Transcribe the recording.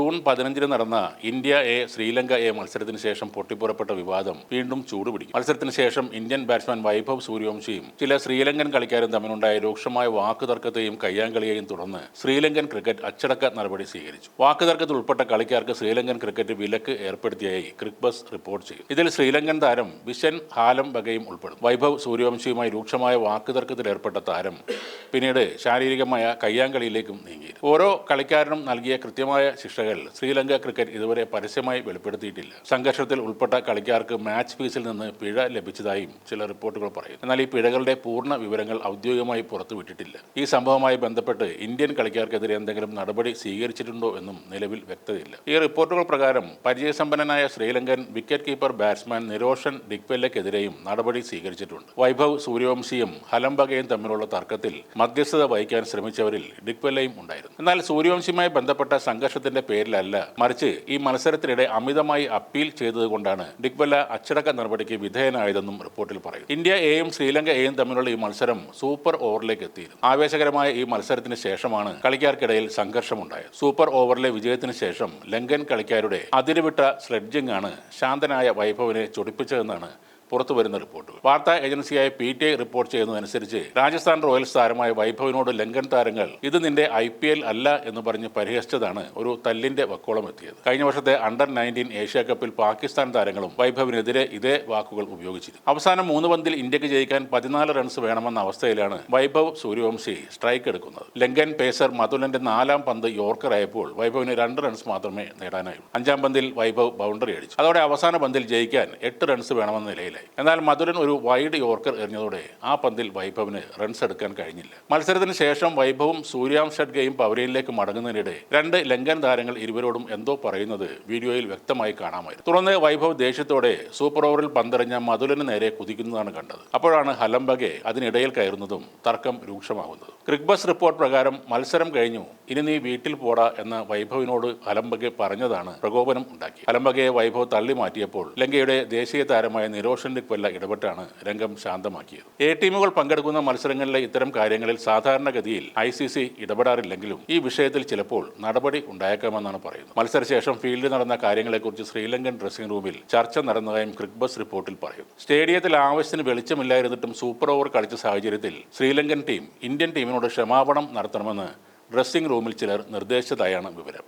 June 15 നടന്ന India A Sri Lanka A മത്സരത്തിന് ശേഷം പൊട്ടിപ്പുറപ്പെട്ട വിവാദം വീണ്ടും ചൂടുപിടിക്കും. മത്സരത്തിന് ശേഷം ഇന്ത്യൻ ബാറ്റ്സ്മാൻ വൈഭവ് സൂര്യവംശിയും ചില ശ്രീലങ്കൻ കളിക്കാരും തമ്മിലുണ്ടായ രൂക്ഷമായ വാക്കുതർക്കത്തെയും കയ്യാങ്കളിയെയും തുടർന്ന് ശ്രീലങ്കൻ ക്രിക്കറ്റ് അച്ചടക്ക നടപടി സ്വീകരിച്ചു. വാക്കുതർക്കത്തിൽ ഉൾപ്പെട്ട കളിക്കാർക്ക് ശ്രീലങ്കൻ ക്രിക്കറ്റ് വിലക്ക് ഏർപ്പെടുത്തിയായി ക്രിക്ബസ് റിപ്പോർട്ട് ചെയ്തു. ഇതിൽ ശ്രീലങ്കൻ താരം വിശൻ ഹാലംബഗയും ഉൾപ്പെടും. വൈഭവ് സൂര്യവംശിയുമായി രൂക്ഷമായ വാക്കുതർക്കത്തിൽ ഏർപ്പെട്ട താരം പിന്നീട് ശാരീരികമായ കയ്യാങ്കളിയിലേക്കും നീങ്ങി. ഓരോ കളിക്കാരനും നൽകിയ കൃത്യമായ ശിക്ഷകൾ ശ്രീലങ്ക ക്രിക്കറ്റ് ഇതുവരെ പരസ്യമായി വെളിപ്പെടുത്തിയിട്ടില്ല. സംഘർഷത്തിൽ ഉൾപ്പെട്ട കളിക്കാർക്ക് മാച്ച് ഫീസിൽ നിന്ന് പിഴ ലഭിച്ചതായും ചില റിപ്പോർട്ടുകൾ പറയുന്നു. എന്നാൽ ഈ പിഴകളുടെ പൂർണ്ണ വിവരങ്ങൾ ഔദ്യോഗികമായി പുറത്തുവിട്ടിട്ടില്ല. ഈ സംഭവവുമായി ബന്ധപ്പെട്ട് ഇന്ത്യൻ കളിക്കാർക്കെതിരെ എന്തെങ്കിലും നടപടി സ്വീകരിച്ചിട്ടുണ്ടോ എന്നും നിലവിൽ വ്യക്തതയില്ല. ഈ റിപ്പോർട്ടുകൾ പ്രകാരം പരിചയസമ്പന്നനായ ശ്രീലങ്കൻ വിക്കറ്റ് കീപ്പർ ബാറ്റ്സ്മാൻ നിരോഷൻ ഡിക്വെല്ലയ്ക്കെതിരെയും നടപടി സ്വീകരിച്ചിട്ടുണ്ട്. വൈഭവ് സൂര്യവംശിയും ഹലംബഗയും തമ്മിലുള്ള തർക്കത്തിൽ മധ്യസ്ഥത വഹിക്കാൻ ശ്രമിച്ചവരിൽ ഡിക്വെല്ലയും ഉണ്ടായിരുന്നു. എന്നാൽ സൂര്യവംശിയുമായി ബന്ധപ്പെട്ട സംഘർഷത്തിന്റെ പേരിലല്ല, മറിച്ച് ഈ മത്സരത്തിനിടെ അമിതമായി അപ്പീൽ ചെയ്തതുകൊണ്ടാണ് ഡിക്വെല്ല അച്ചടക്ക നടപടിക്ക് വിധേയനായതെന്നും റിപ്പോർട്ടിൽ പറയുന്നു. ഇന്ത്യ എയും ശ്രീലങ്ക എയും തമ്മിലുള്ള ഈ മത്സരം സൂപ്പർ ഓവറിലേക്ക് എത്തിയിരുന്നു. ആവേശകരമായ ഈ മത്സരത്തിന് ശേഷമാണ് കളിക്കാർക്കിടയിൽ സംഘർഷമുണ്ടായത്. സൂപ്പർ ഓവറിലെ വിജയത്തിന് ശേഷം ലങ്കൻ കളിക്കാരുടെ അതിരുവിട്ട സ്ലെഡ്ജിംഗ് ആണ് ശാന്തനായ വൈഭവിനെ ചൊടിപ്പിച്ചതെന്നാണ് പുറത്തുവരുന്ന റിപ്പോർട്ടുകൾ. വാർത്താ ഏജൻസിയായ PTI റിപ്പോർട്ട് ചെയ്യുന്നതനുസരിച്ച് രാജസ്ഥാൻ റോയൽസ് താരമായ വൈഭവിനോട് ലങ്കൻ താരങ്ങൾ ഇത് നിന്റെ IPL അല്ല എന്ന് പറഞ്ഞ് പരിഹസിച്ചതാണ് ഒരു തല്ലിന്റെ വക്കോളം എത്തിയത്. കഴിഞ്ഞ വർഷത്തെ അണ്ടർ-19 ഏഷ്യ കപ്പിൽ പാകിസ്ഥാൻ താരങ്ങളും വൈഭവിനെതിരെ ഇതേ വാക്കുകൾ ഉപയോഗിച്ചിരുന്നു. അവസാനം 3 പന്തിൽ ഇന്ത്യക്ക് ജയിക്കാൻ 14 റൺസ് വേണമെന്ന അവസ്ഥയിലാണ് വൈഭവ് സൂര്യവംശി സ്ട്രൈക്ക് എടുക്കുന്നത്. ലങ്കൻ പേസർ മതുലന്റെ 4ാം പന്ത് യോർക്കർ ആയപ്പോൾ വൈഭവിന് 2 റൺസ് മാത്രമേ നേടാനായുള്ളൂ. 5ാം പന്തിൽ വൈഭവ് ബൗണ്ടറി അടിച്ചു. അതോടെ അവസാന പന്തിൽ ജയിക്കാൻ 8 റൺസ് വേണമെന്ന നിലയിൽ. എന്നാൽ മധുരൻ ഒരു വൈഡ് യോർക്കർ എറിഞ്ഞതോടെ ആ പന്തിൽ വൈഭവിന് റൺസ് എടുക്കാൻ കഴിഞ്ഞില്ല. മത്സരത്തിന് ശേഷം വൈഭവും സൂര്യാംഷഡ്ഗയും പവലിയനിലേക്ക് മടങ്ങുന്നതിനിടെ 2 ലങ്കൻ താരങ്ങൾ ഇരുവരോടും എന്തോ പറയുന്നത് വീഡിയോയിൽ വ്യക്തമായി കാണാമായിരുന്നു. തുടർന്ന് വൈഭവ് ദേഷ്യത്തോടെ സൂപ്പർ ഓവറിൽ പന്തെറിഞ്ഞ മധുരന് നേരെ കുതിക്കുന്നതാണ് കണ്ടത്. അപ്പോഴാണ് ഹലംബഗെ അതിനിടയിൽ കയറുന്നതും തർക്കം രൂക്ഷമാകുന്നത്. ക്രിക്ബസ് റിപ്പോർട്ട് പ്രകാരം മത്സരം കഴിഞ്ഞു, ഇനി നീ വീട്ടിൽ പോടാ എന്ന വൈഭവിനോട് ഹലംബഗെ പറഞ്ഞതാണ് പ്രകോപനം ഉണ്ടാക്കി. ഹലംബഗയെ വൈഭവ് തള്ളി മാറ്റിയപ്പോൾ ലങ്കയുടെ ദേശീയ താരമായ നിരോഷൻ ഡിക്വെല്ല ഇടപെട്ടാണ് രംഗം ശാന്തമാക്കിയത്. ടീമുകൾ പങ്കെടുക്കുന്ന മത്സരങ്ങളിലെ ഇത്തരം കാര്യങ്ങളിൽ സാധാരണഗതിയിൽ ICC ഇടപെടാറില്ലെങ്കിലും ഈ വിഷയത്തിൽ ചിലപ്പോൾ നടപടി ഉണ്ടായേക്കാമെന്നാണ് പറയുന്നത്. മത്സരശേഷം ഫീൽഡിൽ നടന്ന കാര്യങ്ങളെക്കുറിച്ച് ശ്രീലങ്കൻ ഡ്രസ്സിംഗ് റൂമിൽ ചർച്ച നടന്നതായും ക്രിക്ബസ് റിപ്പോർട്ടിൽ പറയുന്നു. സ്റ്റേഡിയത്തിൽ ആവശ്യത്തിന് വെളിച്ചമില്ലായിരുന്നിട്ടും സൂപ്പർ ഓവർ കളിച്ച സാഹചര്യത്തിൽ ശ്രീലങ്കൻ ടീം ഇന്ത്യൻ ടീമിനോട് ക്ഷമാപണം നടത്തണമെന്ന് ഡ്രസ്സിംഗ് റൂമിൽ ചിലർ നിർദ്ദേശിച്ചതായാണ് വിവരം.